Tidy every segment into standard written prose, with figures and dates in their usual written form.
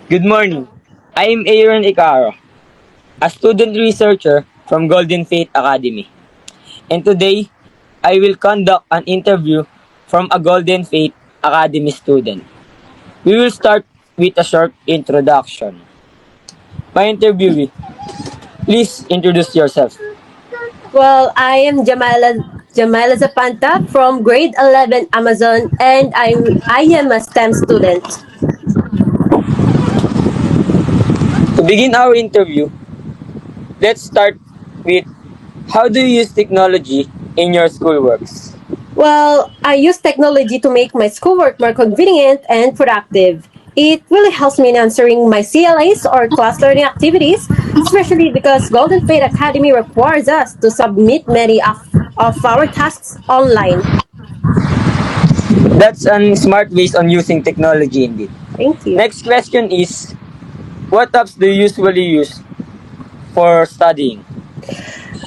Good morning. I am Aaron Icaro, a student researcher from Golden Faith Academy. And today, I will conduct an interview from a Golden Faith Academy student. We will start with a short introduction. My interviewee, please introduce yourself. Well, I am Jamila Zapanta from grade 11 Amazon and I am a STEM student. To begin our interview, let's start with how do you use technology in your schoolworks? Well, I use technology to make my schoolwork more convenient and productive. It really helps me in answering my CLAs or class learning activities, especially because Golden Fate Academy requires us to submit many of our tasks online. That's a smart ways on using technology indeed. Thank you. Next question is, what apps do you usually use for studying?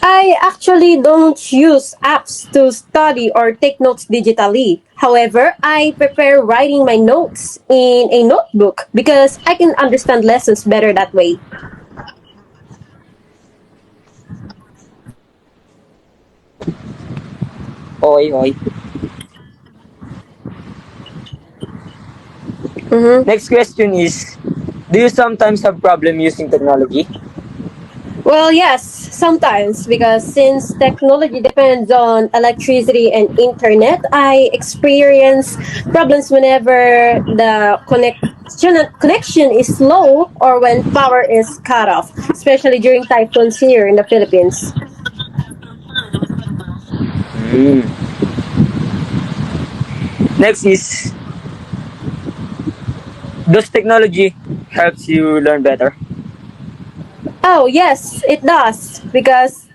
I actually don't use apps to study or take notes digitally. However, I prefer writing my notes in a notebook because I can understand lessons better that way. Okay, okay. Mm-hmm. Next question is, do you sometimes have problem using technology? Well, yes, sometimes because since technology depends on electricity and internet, I experience problems whenever the connection is slow or when power is cut off, especially during typhoons here in the Philippines. Mm. Next is, does technology helps you learn better? Oh, yes, it does. Because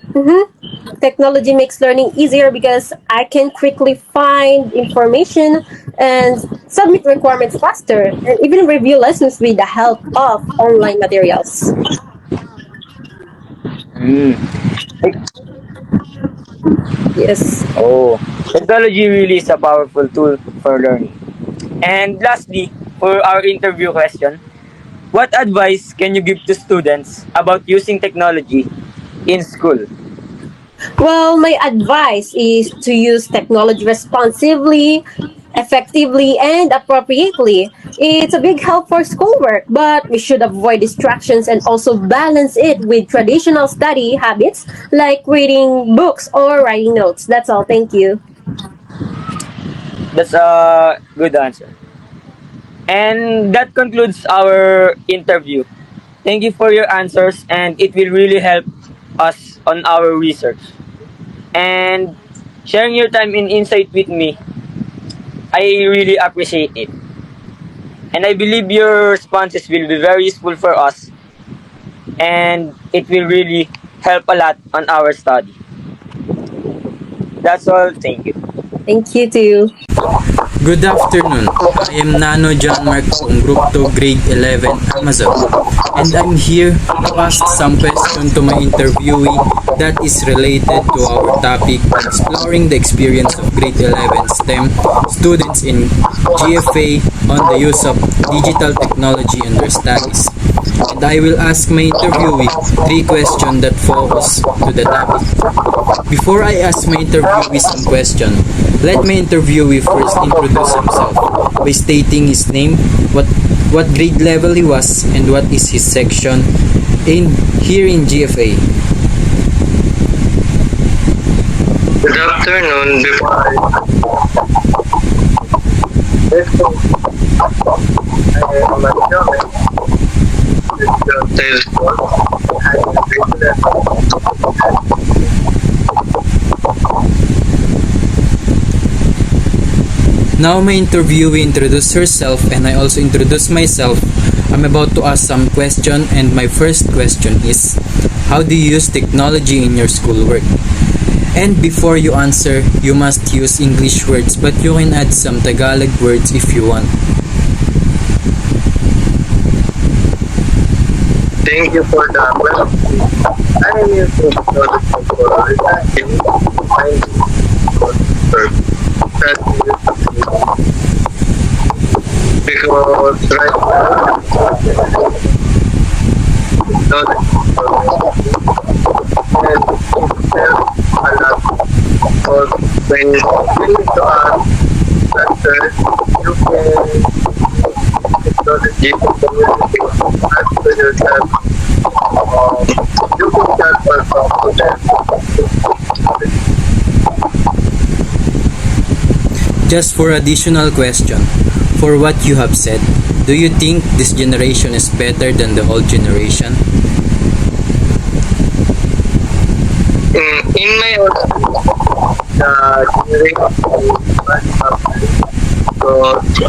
technology makes learning easier because I can quickly find information and submit requirements faster and even review lessons with the help of online materials. Mm. Yes. Oh, technology really is a powerful tool for learning. And lastly, for our interview question, what advice can you give to students about using technology in school? Well, my advice is to use technology responsibly, effectively, and appropriately. It's a big help for schoolwork, but we should avoid distractions and also balance it with traditional study habits like reading books or writing notes. That's all. Thank you. That's a good answer. And that concludes our interview. Thank you for your answers, and it will really help us on our research. And sharing your time and insight with me, I really appreciate it. And I believe your responses will be very useful for us, and it will really help a lot on our study. That's all. Thank you. Thank you too. Good afternoon. I am Nano John Mark from Group 2 Grade 11 Amazon, and I'm here to ask some question to my interviewee that is related to our topic, exploring the experience of grade 11 STEM students in GFA on the use of digital technology in their studies. And I will ask my interviewee 3 questions that focus to the topic. Before I ask my interviewee some question, let my interviewee first introduce himself by stating his name, what grade level he was, and what is his section in here in GFA. Good afternoon. Before I am a German. Sales Now my interviewee introduced herself and I also introduce myself. I'm about to ask some question and my first question is, how do you use technology in your schoolwork? And before you answer, you must use English words but you can add some Tagalog words if you want. Thank you for the question. I am using technology for researching, finding, because right now knowledge and it helps a lot. Because when you need to ask answers, you can technology to communicate answer yourself. You can transfer confidence. Just for additional question, for what you have said, do you think this generation is better than the old generation? In my opinion, the generation is much happier to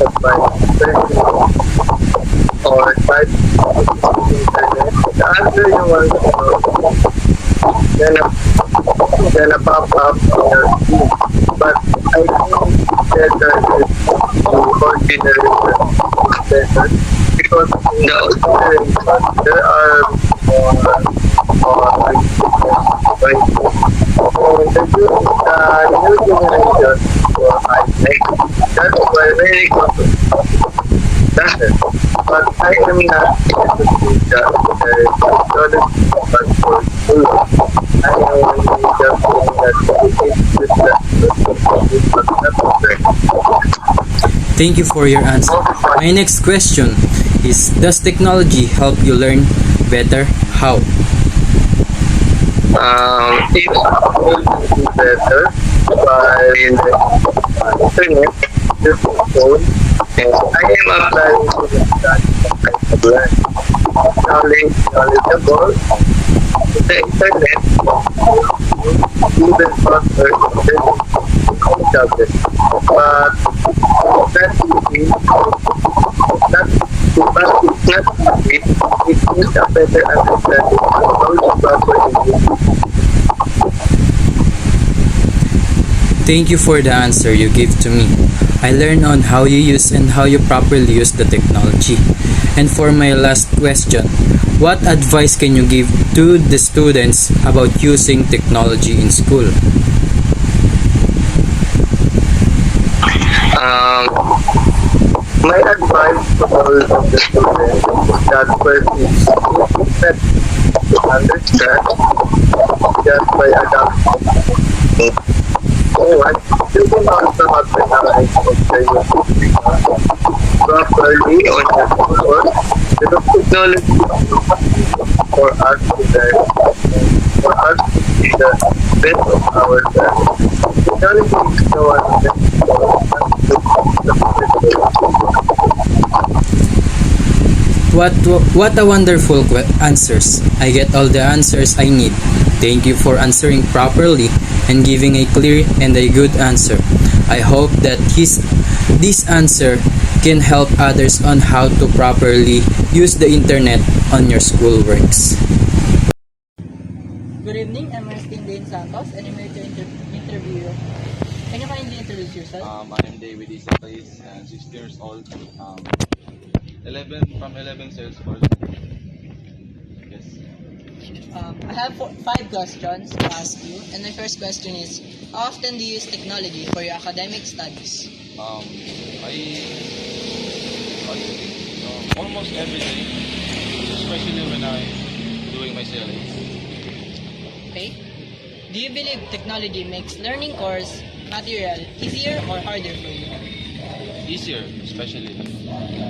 advise or type internet. The answer you want to know, gonna pop up on your feed. But I think better is the old generation better because in the old generation there are more like right. And the new generation for high tech, that's why very good. That's it. But I am not interested that there is technology but for school. I am only just saying that it is necessary. Thank you for your answer. My next question is, does technology help you learn better? How? It will be better by the internet, the phone, and I am applying to the study to learn. Knowledgeable, the internet, even faster than subject. But that easy, not, but it's not easy. It needs a better understanding of how to properly use. Thank you for the answer you gave to me. I learned on how you use and how you properly use the technology. And for my last question, what advice can you give to the students about using technology in school? My advice to all of the students is that first is that to understand just by adapting. What you can also have the knowledge of the use properly on your course. The technology for us to learn, for us to see the best of ourselves. Technology is the one that What a wonderful answers. I get all the answers I need. Thank you for answering properly and giving a clear and a good answer. I hope that this answer can help others on how to properly use the internet on your school works. Good evening, I'm Erskine Dane Santos and I'm here to interview you. Can you kindly introduce yourself? I am David Isapais, and 6 years old. 11 Salesforce. Yes. I have five questions to ask you, and my first question is, how often do you use technology for your academic studies? I think almost every day, especially when I'm doing my CLAs. Okay. Do you believe technology makes learning course material easier or harder for you? Easier, especially.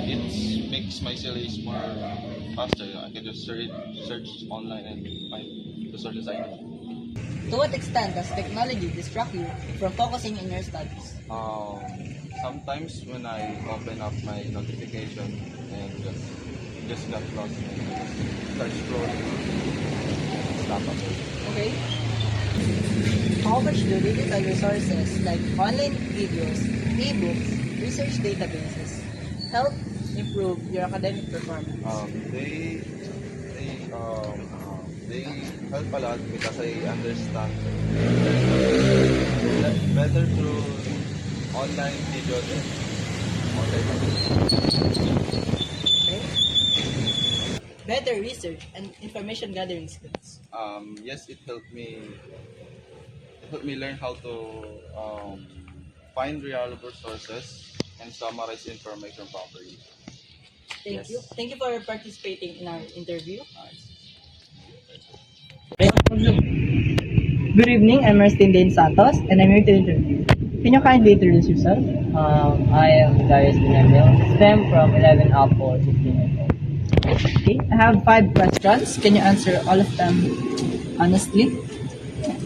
It makes my CLAs more faster. I can just search online and find the sources I need. To what extent does technology distract you from focusing in your studies? Sometimes when I open up my notification and just got lost and just start scrolling, stop up. Okay. How much do digital resources like online videos, ebooks, research databases help improve your academic performance? They help a lot because I understand better through online videos and online. Okay. Better research and information gathering skills. Yes, it helped me learn how to find reliable sources and summarize information properly. Thank Yes. you. Thank you for participating in our interview. Nice. Good evening, I'm Rustin Dane Santos, and I'm here to interview. Can you kindly introduce yourself? I am Darius Binemil, STEM from 11 Apple, 15 years old. Okay, I have 5 questions. Can you answer all of them honestly?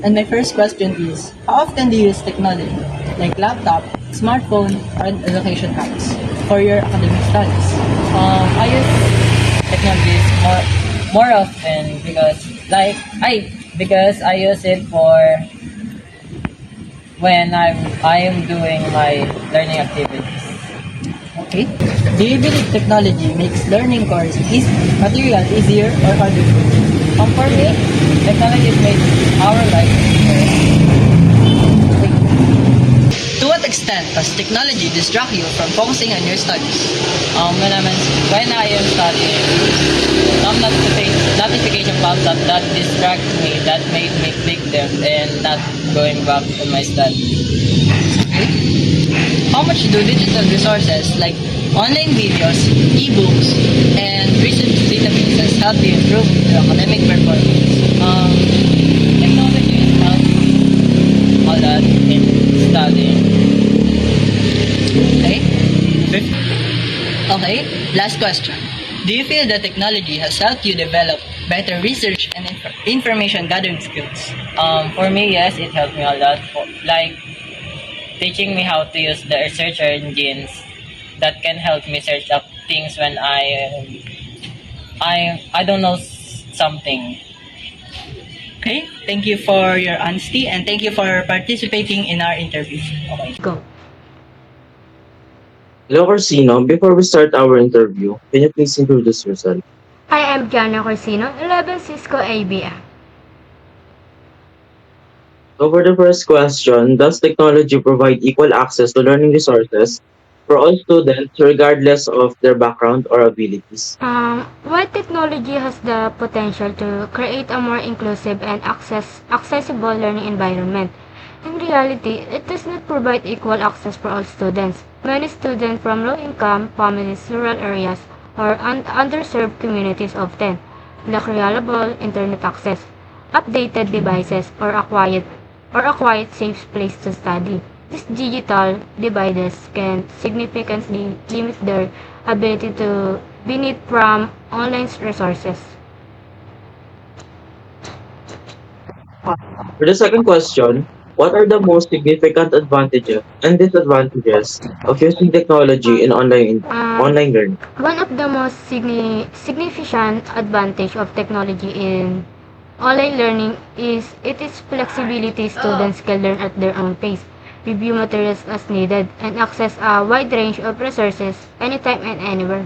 And my first question is, how often do you use technology, like laptop, smartphone, or education apps for your academic studies? I use technologies more often because I use it for when I am doing my learning activities. Okay. Do you believe technology makes learning material easier or harder? For me, technology has made our life easier. To what extent does technology distract you from focusing on your studies? When I am studying, some notification pops up that distract me, that made me click them and not going back to my study. How much do digital resources like online videos, ebooks, and research databases help you improve your academic performance? Technology helps a lot in studying. Okay? Okay, last question. Do you feel that technology has helped you develop better research and information gathering skills? For me, yes, it helped me a lot. Like teaching me how to use the search engines that can help me search up things when I don't know something. Okay, thank you for your honesty and thank you for participating in our interview. Okay. Go. Hello, Corsino. Before we start our interview, can you please introduce yourself? I am Gianna Corsino, 11 Cisco ABM. So, for the first question, does technology provide equal access to learning resources for all students, regardless of their background or abilities? While technology has the potential to create a more inclusive and accessible learning environment, in reality, it does not provide equal access for all students. Many students from low-income families, rural areas, or underserved communities often lack reliable internet access, updated devices, or a quiet, safe place to study. These digital divides can significantly limit their ability to benefit from online resources. For the second question, what are the most significant advantages and disadvantages of using technology in Um, online learning? One of the most significant advantage of technology in online learning is its flexibility. Students can learn at their own pace, review materials as needed, and access a wide range of resources anytime and anywhere.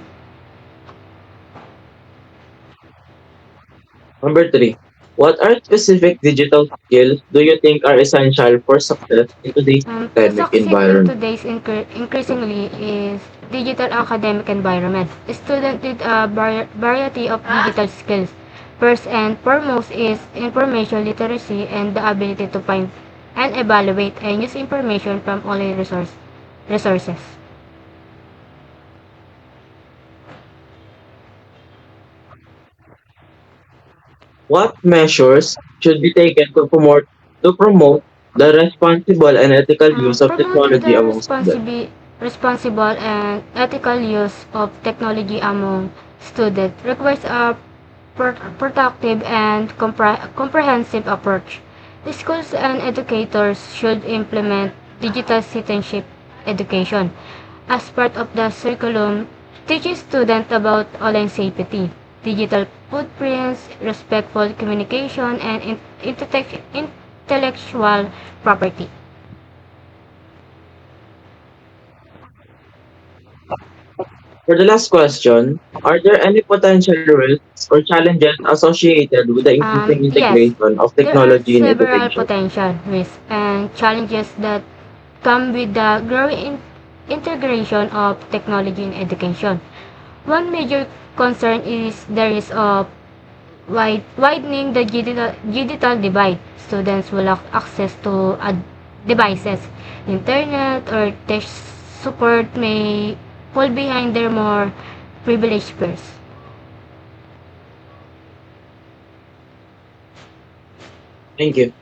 Number three, what are specific digital skills do you think are essential for success in today's To academic succeed in environment? today's increasingly is digital academic environment. Students need a variety of digital skills. First and foremost is information literacy and the ability to find and evaluate and use information from online resources. What measures should be taken to promote the responsible and ethical use of Promoting technology the among students? responsible and ethical use of technology among students requires a productive and comprehensive approach. Schools and educators should implement digital citizenship education as part of the curriculum, teaching students about online safety, digital footprints, respectful communication, and intellectual property. For the last question, are there any potential risks or challenges associated with the increasing Yes, integration of there are technology in several education? potential risks and challenges that come with the growing integration of technology in education. One major concern is the risk of widening the digital divide. Students will have access to devices, internet, or tech support may fall behind their more privileged peers. Thank you.